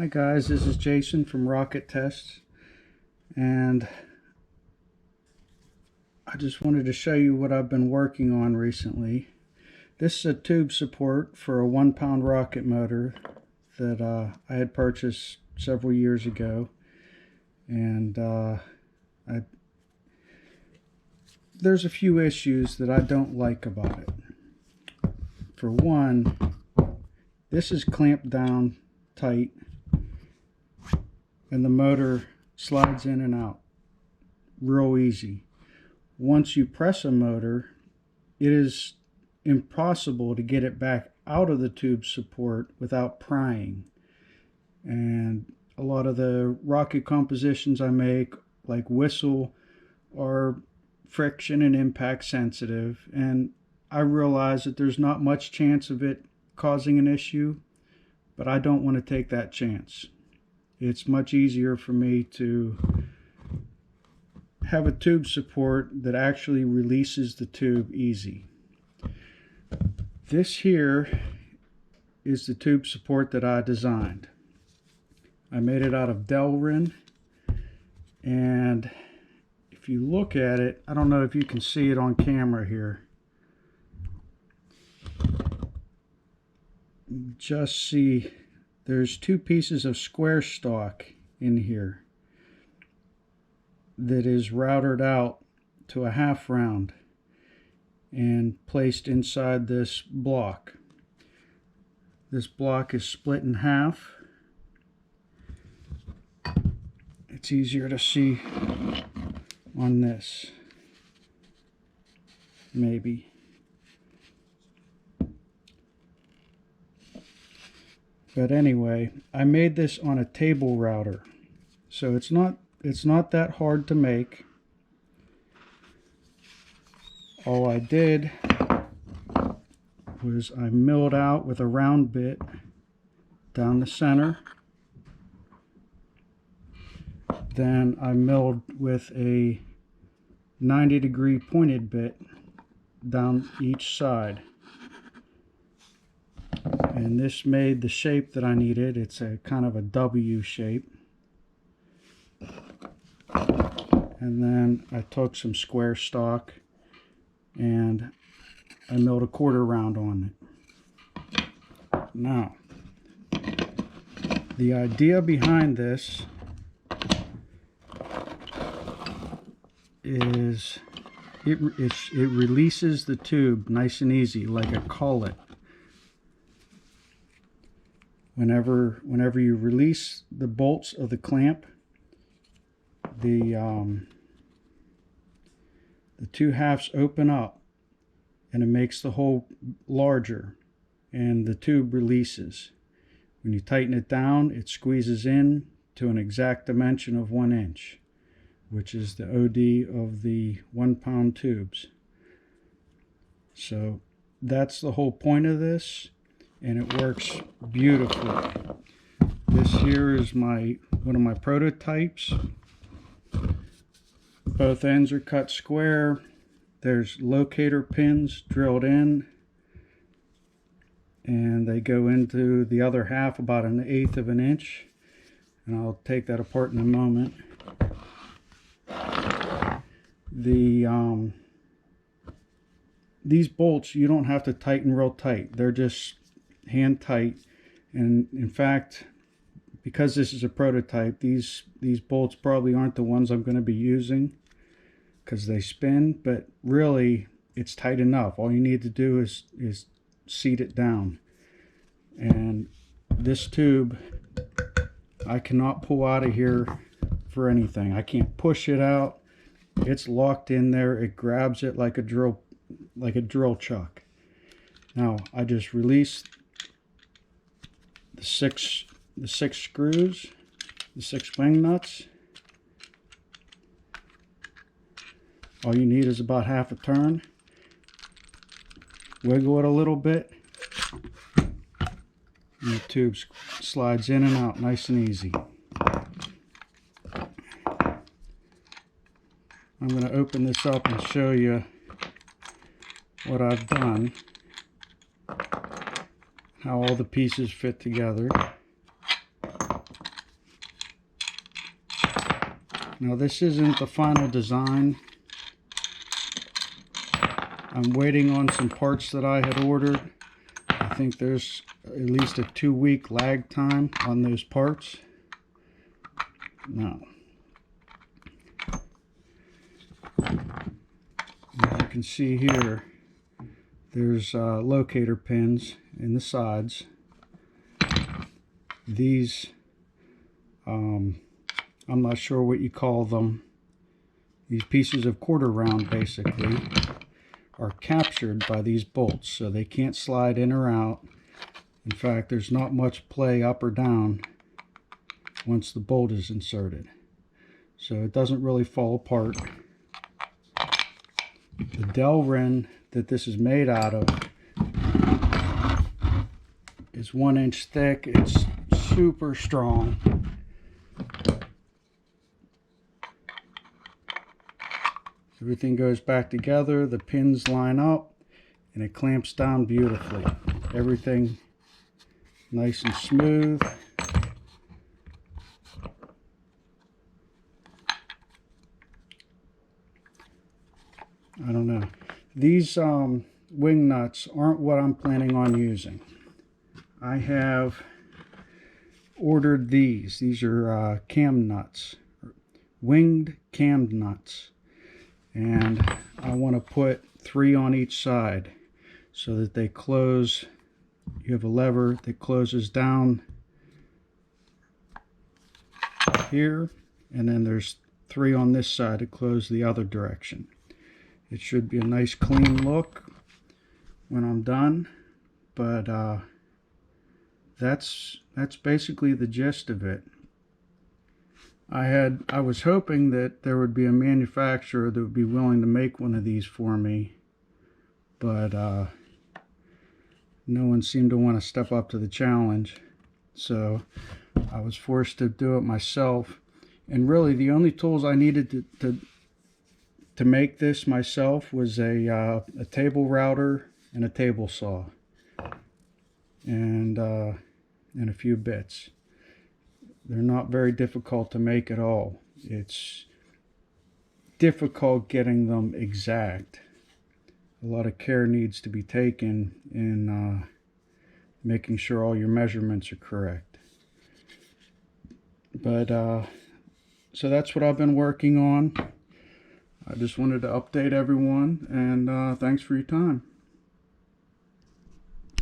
Hi guys, this is Jason from Rocket Tests, and I just wanted to show you what I've been working on recently. This is a tube support for a 1-pound rocket motor that I had purchased several years ago, and there's a few issues that I don't like about it. For one, this is clamped down tight and the motor slides in and out real easy. Once you press a motor, it is impossible to get it back out of the tube support without prying. And a lot of the rocket compositions I make, like whistle, are friction and impact sensitive, and I realize that there's not much chance of it causing an issue, but I don't want to take that chance. It's much easier for me to have a tube support that actually releases the tube easy. This here is the tube support that I designed. I made it out of Delrin, and if you look at it, I don't know if you can see it on camera here. Just see there's two pieces of square stock in here that is routed out to a half round and placed inside this block. This block is split in half. It's easier to see on this, maybe. But anyway, I made this on a table router, so it's not that hard to make. All I did was I milled out with a round bit down the center. Then I milled with a 90-degree pointed bit down each side. And this made the shape that I needed. It's a kind of a W shape. And then I took some square stock and I milled a quarter round on it. Now, the idea behind this is it releases the tube nice and easy, like a collet. Whenever you release the bolts of the clamp, the two halves open up and it makes the hole larger and the tube releases. When you tighten it down, it squeezes in to an exact dimension of 1 inch, which is the OD of the 1-pound tubes. So that's the whole point of this, and it works beautifully. This here is one of my prototypes. Both ends are cut square. There's locator pins drilled in, and they go into the other half about 1/8 of an inch, and I'll take that apart in a moment. These bolts, you don't have to tighten real tight. They're just hand tight, and in fact, because this is a prototype, these bolts probably aren't the ones I'm going to be using because they spin, but really it's tight enough. All you need to do is seat it down. And this tube I cannot pull out of here for anything. I can't push it out. It's locked in there. It grabs it like a drill chuck. Now I just release the six screws, the 6 wing nuts. All you need is about half a turn. Wiggle it a little bit, and the tube slides in and out nice and easy. I'm going to open this up and show you what I've done, how all the pieces fit together. Now this isn't the final design. I'm waiting on some parts that I had ordered. I think there's at least a 2-week lag time on those parts. Now, as you can see here, there's locator pins in the sides. These, I'm not sure what you call them. These pieces of quarter round basically are captured by these bolts, so they can't slide in or out. In fact, there's not much play up or down once the bolt is inserted, so it doesn't really fall apart. The Delrin that this is made out of is 1 inch thick. It's super strong. Everything goes back together, the pins line up, and it clamps down beautifully. Everything nice and smooth. I don't know. These wing nuts aren't what I'm planning on using. I have ordered these. These are cam nuts, winged cam nuts. And I want to put 3 on each side so that they close. You have a lever that closes down here, and then there's 3 on this side to close the other direction. It should be a nice clean look when I'm done, but that's basically the gist of it. I was hoping that there would be a manufacturer that would be willing to make one of these for me, but no one seemed to want to step up to the challenge, so I was forced to do it myself. And really the only tools I needed to make this myself was a table router and a table saw and a few bits. They're not very difficult to make at all. It's difficult getting them exact. A lot of care needs to be taken in making sure all your measurements are correct. But so that's what I've been working on. I just wanted to update everyone, and thanks for your time.